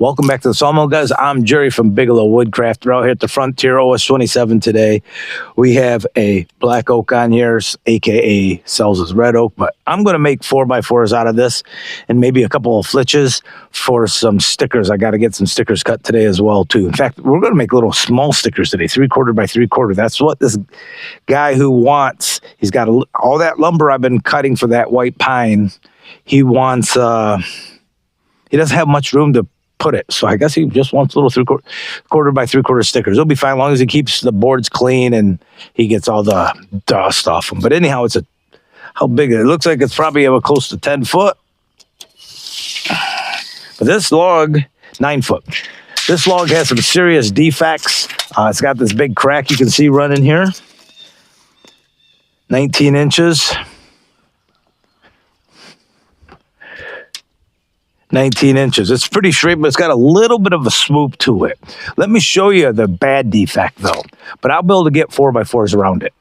Welcome back to the Sawmill, guys. I'm Jerry from Bigelow Woodcraft. We're out here at the Frontier OS27 today. We have a black oak on here, aka sells as red oak, but I'm going to make 4x4s out of this and maybe a couple of flitches for some stickers. I got to get some stickers cut today as well, too. In fact, we're going to make little small stickers today, 3/4 by 3/4. That's what this guy who wants, he's got all that lumber I've been cutting for that white pine. He wants, he doesn't have much room to put it, so I guess he just wants little 3/4 by 3/4 stickers. It'll be fine as long as he keeps the boards clean and he gets all the dust off them. But anyhow, it's how big it looks like it's probably close to 10 foot. But this log, 9 foot. This log has some serious defects. It's got this big crack you can see running here. 19 inches. 19 inches. It's pretty straight, but it's got a little bit of a swoop to it. Let me show you the bad defect, though. But I'll be able to get 4x4s around it.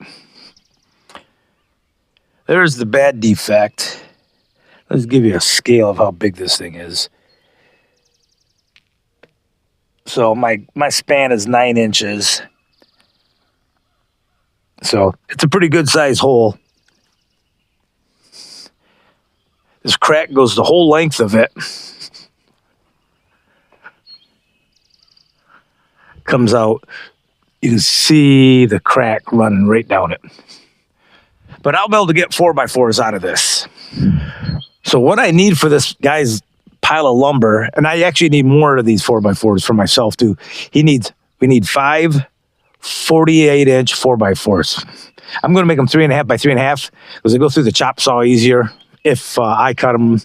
There's the bad defect. Let's give you a scale of how big this thing is. So my span is 9 inches. So it's a pretty good size hole. This crack goes the whole length of it. Comes out. You can see the crack running right down it. But I'll be able to get 4x4s out of this. So what I need for this guy's pile of lumber, and I actually need more of these 4x4s for myself too. We need 5 48-inch 4x4s. I'm going to make them 3.5 by 3.5 because they go through the chop saw easier. If I cut them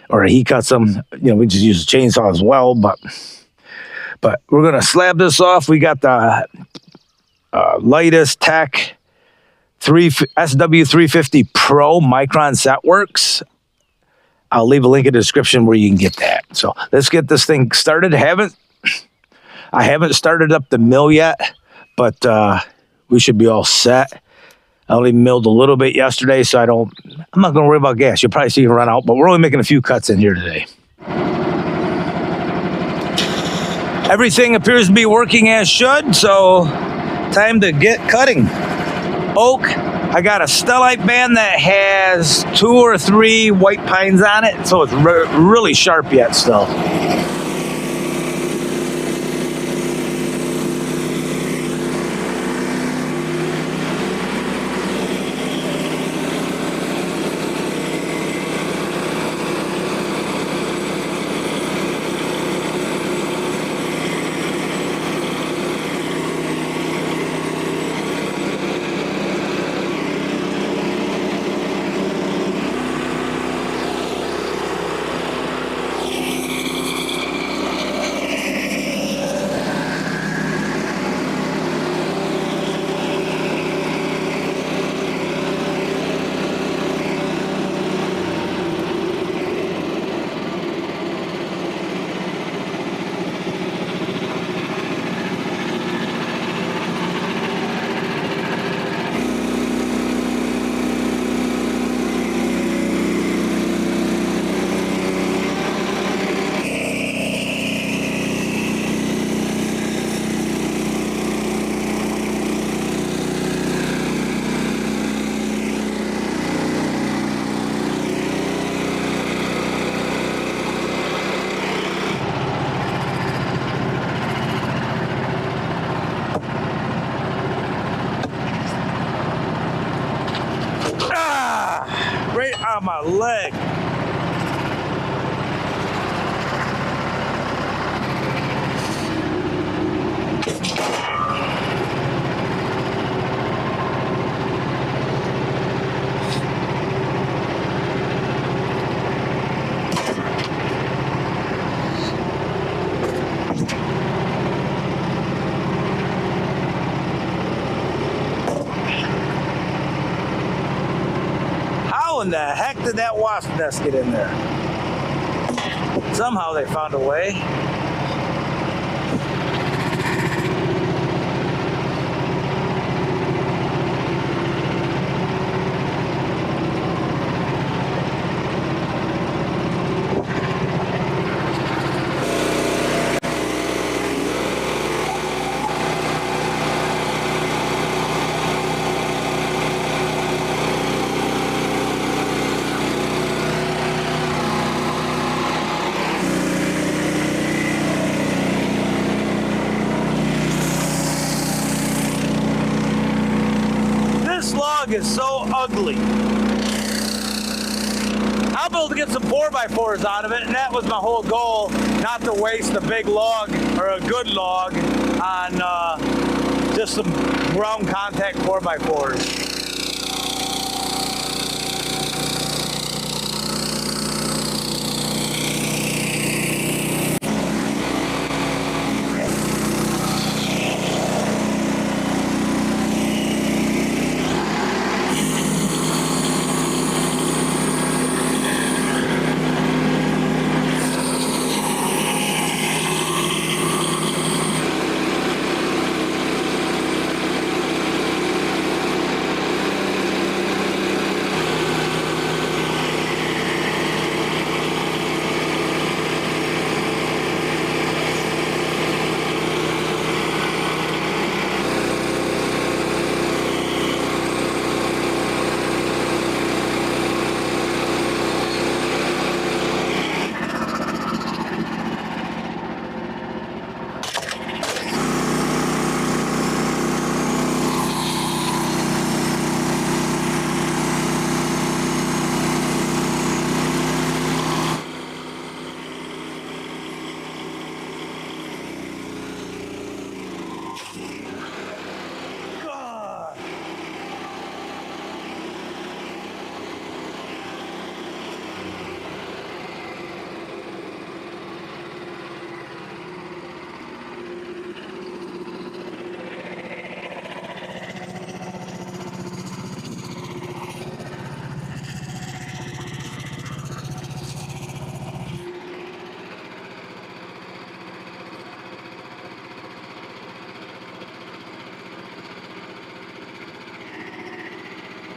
or he cuts them, we just use a chainsaw as well. But we're going to slab this off. We got the lightest tech SW350 Pro Micron setworks. I'll leave a link in the description where you can get that. So let's get this thing started. I haven't started up the mill yet, but we should be all set. I only milled a little bit yesterday, so I'm not going to worry about gas. You'll probably see it run out, but we're only making a few cuts in here today. Everything appears to be working as should, so time to get cutting. Oak, I got a stellite band that has 2 or 3 white pines on it, so it's really sharp yet still. Right on my leg. How in the heck did that wasp nest get in there? Somehow they found a way. log is so ugly. I'll be able to get some 4x4s out of it, and that was my whole goal, not to waste a big log or a good log on just some ground contact 4x4s.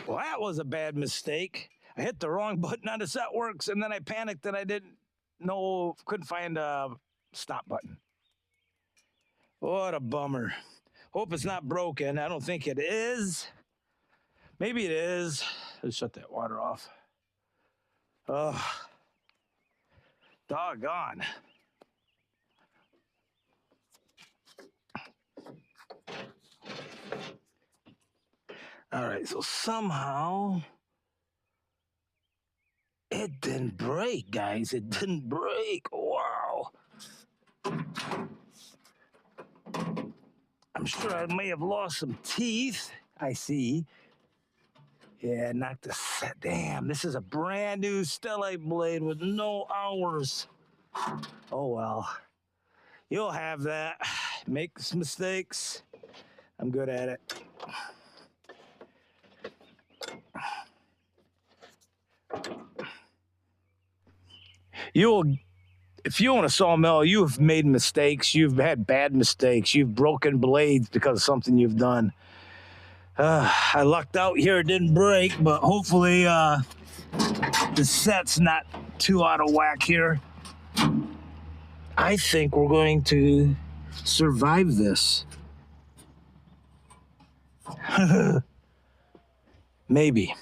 Well, that was a bad mistake. I hit the wrong button on the setworks, and then I panicked and I couldn't find a stop button. What a bummer. Hope it's not broken. I don't think it is. Maybe it is. Let's shut that water off. Oh, doggone. All right, so somehow it didn't break, guys. It didn't break. Wow. I'm sure I may have lost some teeth. I see. Yeah, knocked the set. Damn, this is a brand new stellite blade with no hours. Oh, well. You'll have that. Make some mistakes. I'm good at it. If you own a sawmill, you've made mistakes. You've had bad mistakes. You've broken blades because of something you've done. I lucked out here. It didn't break, but hopefully the set's not too out of whack here. I think we're going to survive this. Maybe.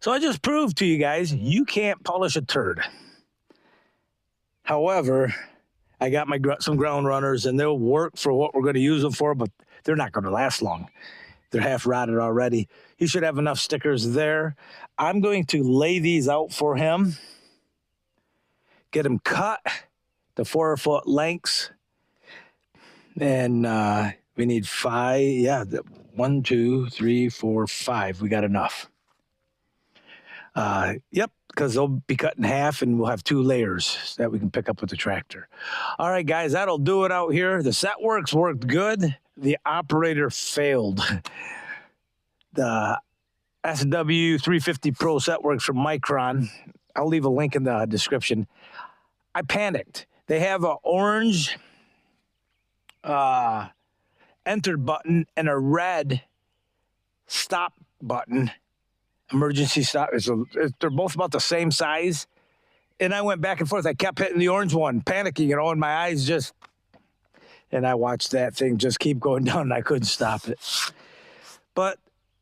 So I just proved to you guys, you can't polish a turd. However, I got some ground runners, and they'll work for what we're going to use them for, but they're not going to last long. They're half rotted already. You should have enough stickers there. I'm going to lay these out for him, get them cut to 4-foot lengths, and we need 5. Yeah, 1, 2, 3, 4, 5. We got enough. Yep, because they'll be cut in half and we'll have 2 layers that we can pick up with the tractor. All right, guys, that'll do it out here. The setworks worked good. The operator failed. The SW350 Pro setworks from Micron. I'll leave a link in the description. I panicked. They have an orange enter button and a red stop button. Emergency stop. They're both about the same size. And I went back and forth. I kept hitting the orange one, panicking, and my eyes just... And I watched that thing just keep going down, and I couldn't stop it. But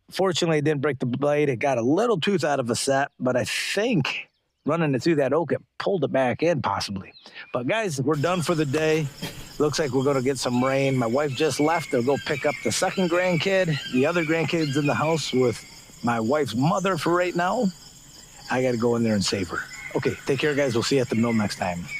fortunately, it didn't break the blade. It got a little tooth out of a set, but I think running it through that oak, it pulled it back in, possibly. But guys, we're done for the day. Looks like we're going to get some rain. My wife just left. They'll go pick up the second grandkid. The other grandkid's in the house with my wife's mother for right now. I got to go in there and save her. Okay, take care, guys. We'll see you at the mill next time.